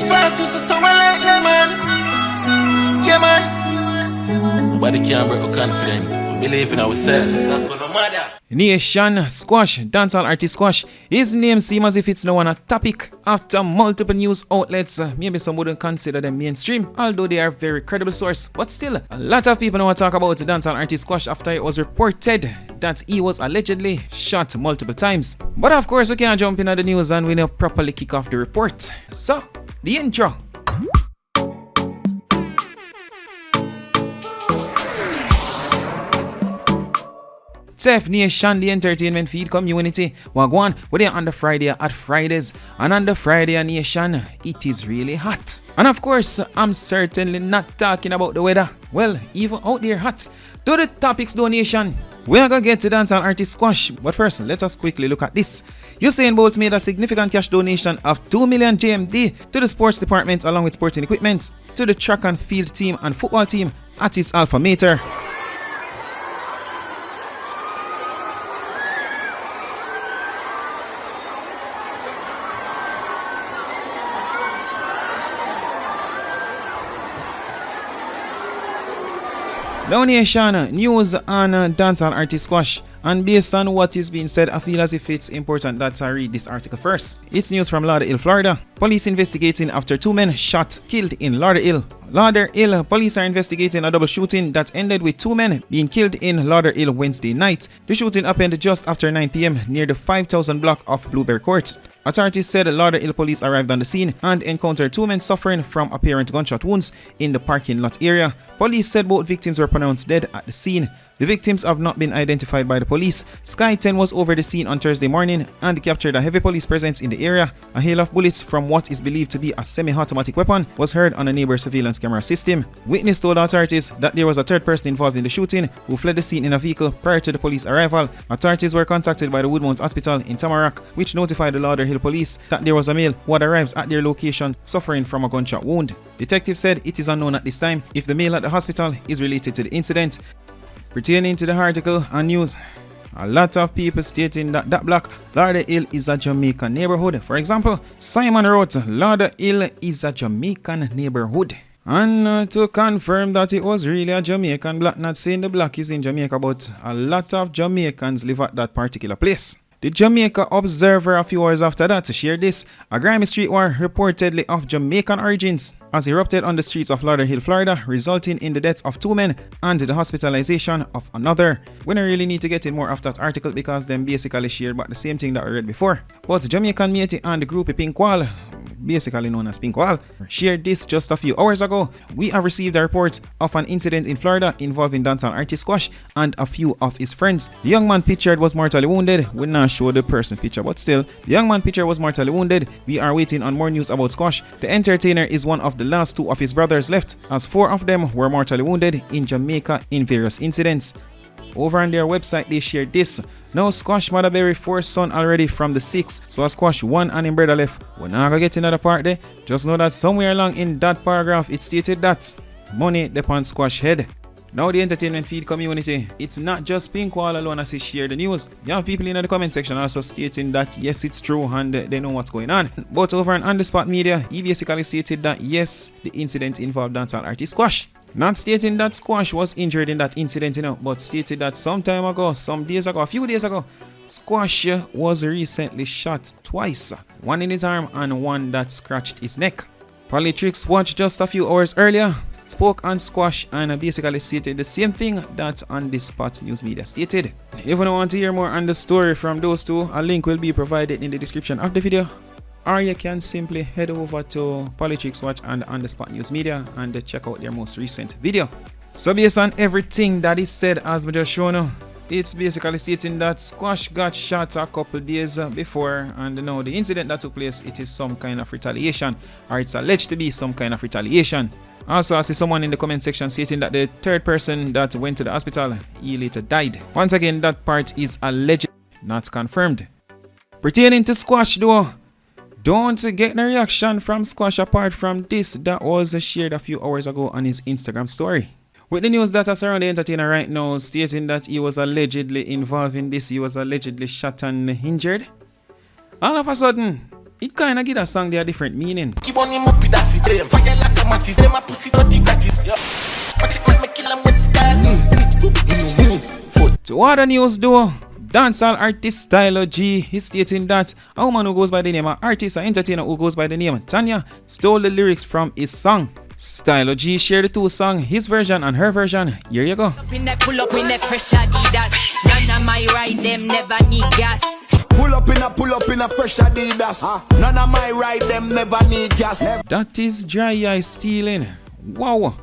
fast, we so like lemon. Yeah, man. Nobody can break our confidence. We believe in ourselves. Nation Squash, dancehall artist Squash. His name seems as if it's now on a topic after multiple news outlets. Maybe some wouldn't consider them mainstream, although they are very credible source. But still, a lot of people now talk about dancehall artist Squash after it was reported that he was allegedly shot multiple times. But of course, we can't jump into the news and we don't properly kick off the report. So, the intro. Sef Nation, the entertainment feed community. Wagwan, we're there on the Friday at Fridays. And on the Friday Nation, it is really hot. And of course, I'm certainly not talking about the weather. Well, even out there hot. To the topics donation. We're gonna get to dancehall artist Squash. But first, let us quickly look at this. Usain Bolt made a significant cash donation of 2 million GMD to the sports department along with sporting equipment to the track and field team and football team at his alpha mater. Now Nation, news on dancehall artist Squash. And based on what is being said, I feel as if it's important that I read this article first. It's news from Lauderhill, Florida. Police investigating after 2 men shot, killed in Lauderhill. Lauderhill police are investigating a double shooting that ended with 2 men being killed in Lauderhill Wednesday night. The shooting happened just after 9 p.m. near the 5000 block of Blueberry Court. Authorities said Lauderhill police arrived on the scene and encountered 2 men suffering from apparent gunshot wounds in the parking lot area. Police said both victims were pronounced dead at the scene. The victims have not been identified by the police. Sky 10 was over the scene on Thursday morning and captured a heavy police presence in the area. A hail of bullets from what is believed to be a semi-automatic weapon was heard on a neighbor's surveillance camera system. Witness told authorities that there was a third person involved in the shooting who fled the scene in a vehicle prior to the police arrival. Authorities were contacted by the Woodmount Hospital in Tamarack, which notified the Lauderhill police that there was a male who had arrived at their location suffering from a gunshot wound. Detectives said it is unknown at this time if the male at the hospital is related to the incident. Pertaining to the article and news, a lot of people stating that that block, Lauderhill, is a Jamaican neighborhood. For example, Simon wrote, Lauderhill is a Jamaican neighborhood. And to confirm that it was really a Jamaican block, not saying the block is in Jamaica, but a lot of Jamaicans live at that particular place. The Jamaica Observer a few hours after that shared this. A grimy street war reportedly of Jamaican origins has erupted on the streets of Lauderhill, Florida, resulting in the deaths of 2 men and the hospitalization of another. We don't really need to get in more of that article because them basically shared about the same thing that we read before. But Jamaican Matey and the group Pinkwall, basically known as Pinkwall, shared this just a few hours ago. We have received a report of an incident in Florida involving dancehall artist Squash and a few of his friends. The young man pictured was mortally wounded. We not show the person picture, but still, the young man pictured was mortally wounded. We are waiting on more news about Squash. The entertainer is one of the last 2 of his brothers left, as 4 of them were mortally wounded in Jamaica in various incidents. Over on their website, they shared this. Now Squash mother buried 4 sons already from the 6, so a Squash 1 and him brother left. We're not gonna get another part there. Just know that somewhere along in that paragraph it stated that money upon Squash head. Now the entertainment feed community, it's not just Pinkwall alone as he shared the news. You have people in the comment section also stating that yes, it's true and they know what's going on. But over on the spot media, he basically stated that yes, the incident involved dancehall artist Squash. Not stating that Squash was injured in that incident, but stated that some time ago, a few days ago, Squash was recently shot twice. One in his arm and one that scratched his neck. Politrix watched just a few hours earlier spoke on Squash and basically stated the same thing that On The Spot News Media stated. If you want to hear more on the story from those two, a link will be provided in the description of the video, or you can simply head over to Politics Watch and On The Spot News Media and check out their most recent video. So based on everything that is said as we just shown you, it's basically stating that Squash got shot a couple days before, and now the incident that took place, it is some kind of retaliation, or it's alleged to be some kind of retaliation. Also, I see someone in the comment section stating that the third person that went to the hospital, he later died. Once again, that part is alleged, not confirmed. Pertaining to Squash though, don't get a reaction from Squash apart from this that was shared a few hours ago on his Instagram story. With the news that is around the entertainer right now stating that he was allegedly involved in this, he was allegedly shot and injured. All of a sudden, it kinda give a song there a different meaning. Keep on him up with that flame. Fire like a matches. Them a pussy dirty catches. Watch it make me kill 'em with style. To other news though, dancehall artist Stylo G is stating that a woman who goes by the name of artist and entertainer who goes by the name Tanya stole the lyrics from his song. Stylo G shared the two songs, his version and her version. Here you go. Pull up in the fresh Adidas. None of my ride them never need gas. Pull up in a fresh Adidas. None of my ride them never need gas. That is Dry Eye stealing. Wow.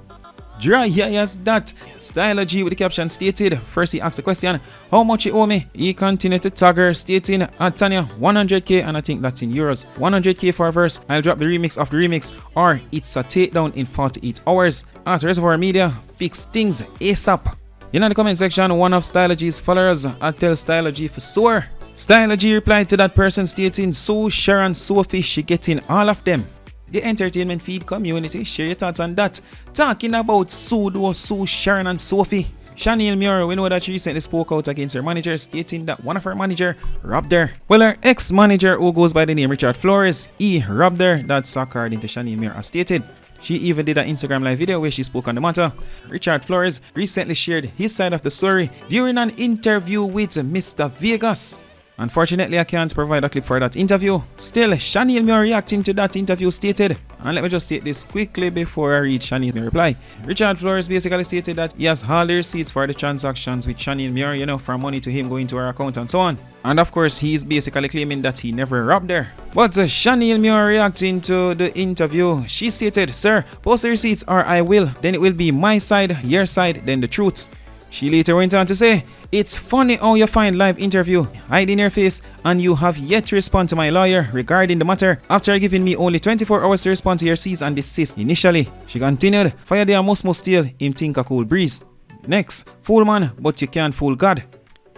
Dry Eye as that. Stylo G with the caption stated, first he asked the question, how much you owe me? He continued to tag her stating, Tanya, 100k, and I think that's in euros. 100k for a verse. I'll drop the remix of the remix, or it's a takedown in 48 hours. At Reservoir Media, fix things ASAP. In the comment section, one of Stylo G's followers tell Stylo G for sore. Stylo G replied to that person stating, so Sharon, Sophie, she getting all of them. The entertainment feed community, share your thoughts on that. Talking about Sue, Sharon and Sophie. Shaneil Muir, we know that she recently spoke out against her manager, stating that one of her manager robbed her. Well, her ex-manager, who goes by the name Richard Flores, he robbed her. That's according to Shaneil Muir as stated. She even did an Instagram live video where she spoke on the matter. Richard Flores recently shared his side of the story during an interview with Mr. Vegas. Unfortunately, I can't provide a clip for that interview. Still, Shaneil Muir reacting to that interview stated, and let me just take this quickly before I read Shaneil Muir's reply. Richard Flores basically stated that he has all the receipts for the transactions with Shaneil Muir, you know, from money to him going to her account and so on. And of course, he is basically claiming that he never robbed her. But Shaneil Muir reacting to the interview, she stated, sir, post the receipts or I will. Then it will be my side, your side, then the truth. She later went on to say, it's funny how you find live interview hiding your face and you have yet to respond to my lawyer regarding the matter after giving me only 24 hours to respond to your cease and desist initially. She continued, fire there must steal him think a cool breeze. Next, fool man, but you can't fool God.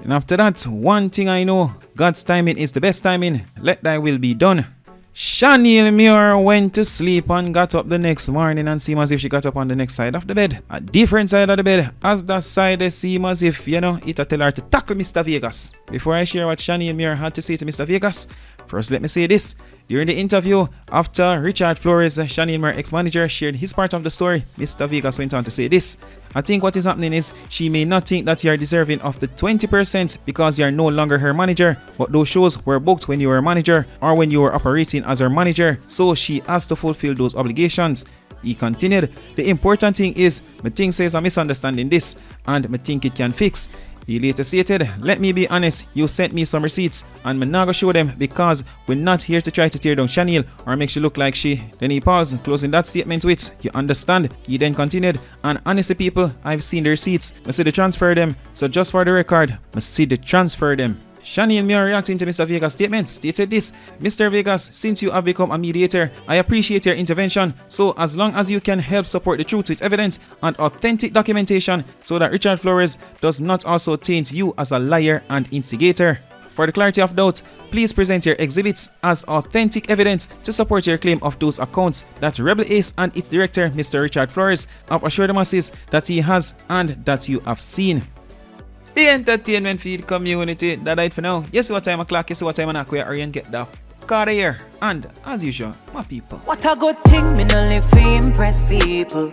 And after that, one thing I know, God's timing is the best timing. Let thy will be done. Shaneil Muir went to sleep and got up the next morning and seemed as if she got up on the next side of the bed. A different side of the bed, as that side seemed as if, you know, it tell her to tackle Mr. Vegas. Before I share what Shaneil Muir had to say to Mr. Vegas, first let me say this. During the interview, after Richard Flores, Shaneil Muir ex-manager, shared his part of the story, Mr. Vegas went on to say this. I think what is happening is she may not think that you are deserving of the 20% because you are no longer her manager, but those shows were booked when you were a manager or when you were operating as her manager, so she has to fulfill those obligations. He continued, the important thing is, me think says a misunderstanding this, and me think it can fix. He later stated, let me be honest, you sent me some receipts and me not gonna show them because we're not here to try to tear down Shaneil or make she look like she. Then he paused, closing that statement with, you understand? He then continued, and honestly people, I've seen the receipts, I see the transfer them, so just for the record, I see the transfer them. Shaneil Muir reacting to Mr. Vegas' statement stated this, Mr. Vegas, since you have become a mediator, I appreciate your intervention, so as long as you can help support the truth with evidence and authentic documentation so that Richard Flores does not also taint you as a liar and instigator. For the clarity of doubt, please present your exhibits as authentic evidence to support your claim of those accounts that Rebel Ace and its director, Mr. Richard Flores, have assured the masses that he has and that you have seen. The entertainment feed community, that it for now. You see what time o'clock, you see what time on where Arian get the car here. And as usual, my people. What a good thing, me no live to impress people.